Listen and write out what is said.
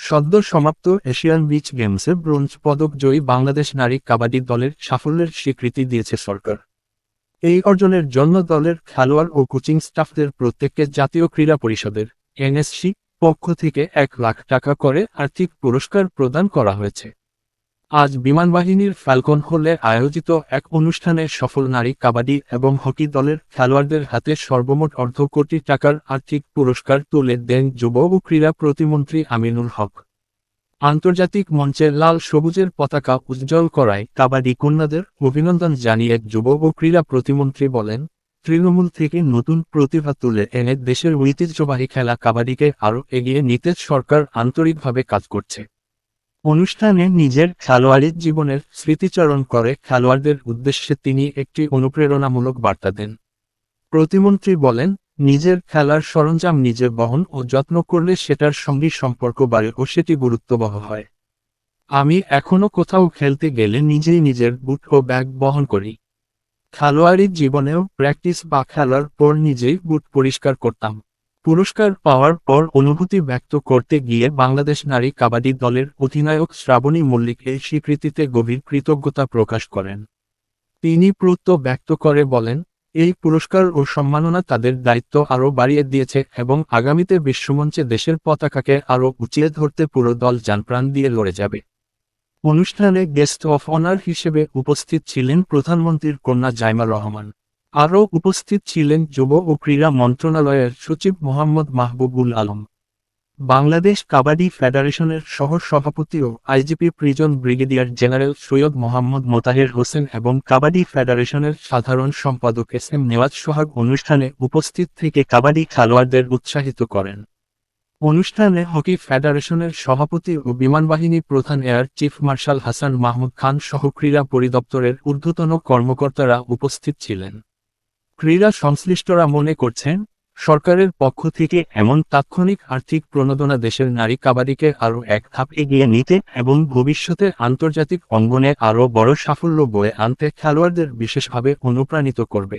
সদ্য সমাপ্ত Asian beach গেমসে ব্রোঞ্জ পদক জয়ী বাংলাদেশ নারী কাবাডি দলের সাফল্যের স্বীকৃতি দিয়েছে সরকার। এই অর্জনের জন্য দলের খেলোয়াড় ও কোচিং স্টাফদের প্রত্যেককে জাতীয় ক্রীড়া পরিষদের এনএসসি পক্ষ থেকে 1 লাখ টাকা করে আর্থিক পুরস্কার প্রদান করা হয়েছে। আজ বিমানবাহিনীর ফ্যালকন হলে আয়োজিত এক অনুষ্ঠানে সফল নারী কাবাডি এবং হকি দলের খেলোয়াড়দের হাতে সর্বমোট অর্ধ কোটি টাকার আর্থিক পুরস্কার তুলে দেন যুব ও ক্রীড়া প্রতিমন্ত্রী আমিনুল হক। আন্তর্জাতিক মঞ্চে লাল সবুজের পতাকা উজ্জ্বল করায় কাবাডি কন্যাদের অভিনন্দন জানিয়ে যুব ও ক্রীড়া প্রতিমন্ত্রী বলেন, তৃণমূল থেকে নতুন প্রতিভা তুলে এনে দেশের ঐতিহ্যবাহী খেলা কাবাডিকে আরও এগিয়ে নিতে সরকার আন্তরিকভাবে কাজ করছে। অনুষ্ঠানে নিজের খেলোয়াড়ি জীবনের স্মৃতিচারণ করে খেলোয়াড়দের উদ্দেশ্যে তিনি একটি অনুপ্রেরণামূলক বার্তা দেন। প্রতিমন্ত্রী বলেন, নিজের খেলার সরঞ্জাম নিজে বহন ও যত্ন করলে সেটার সঙ্গে সম্পর্ক বাড়ে ও সেটি গুরুত্ববহ হয়। আমি এখনো কোথাও খেলতে গেলে নিজেই নিজের বুট ও ব্যাগ বহন করি। খেলোয়াড়ি জীবনেও প্র্যাকটিস বা খেলার পর নিজেই বুট পরিষ্কার করতাম। পুরস্কার পাওয়ার পর অনুভূতি ব্যক্ত করতে গিয়ে বাংলাদেশ নারী কাবাডি দলের অধিনায়ক শ্রাবণী মল্লিক এই স্বীকৃতিতে গভীর কৃতজ্ঞতা প্রকাশ করেন। তিনি প্রত্যয় ব্যক্ত করে বলেন, এই পুরস্কার ও সম্মাননা তাদের দায়িত্ব আরও বাড়িয়ে দিয়েছে এবং আগামীতে বিশ্বমঞ্চে দেশের পতাকাকে আরও উঁচিয়ে ধরতে পুরো দল জানপ্রাণ দিয়ে লড়ে যাবে। অনুষ্ঠানে গেস্ট অফ অনার হিসেবে উপস্থিত ছিলেন প্রধানমন্ত্রীর কন্যা জাইমা রহমান। আরও উপস্থিত ছিলেন যুব ও ক্রীড়া মন্ত্রণালয়ের সচিব মোহাম্মদ মাহবুবুল আলম, বাংলাদেশ কাবাডি ফেডারেশনের সহ সভাপতি ও IGP prison brigadier general Syed Mohammad Motaher Hossain এবং কাবাডি ফেডারেশনের সাধারণ সম্পাদক এস.এম. নেওয়াজ সোহাগ অনুষ্ঠানে উপস্থিত থেকে কাবাডি খেলোয়াড়দের উৎসাহিত করেন। অনুষ্ঠানে হকি ফেডারেশনের সভাপতি ও বিমানবাহিনী প্রধান air chief marshal Hasan Mahmud Khan সহ ক্রীড়া পরিদপ্তরের ঊর্ধ্বতন কর্মকর্তারা উপস্থিত ছিলেন। ক্রীড়া সংশ্লিষ্টরা মনে করছেন, সরকারের পক্ষ থেকে এমন তাৎক্ষণিক আর্থিক প্রণোদনা দেশের নারী কাবাডিকে আরও এক ধাপ এগিয়ে নিতে এবং ভবিষ্যতে আন্তর্জাতিক অঙ্গনে আরও বড় সাফল্য বয়ে আনতে খেলোয়াড়দের বিশেষভাবে অনুপ্রাণিত করবে।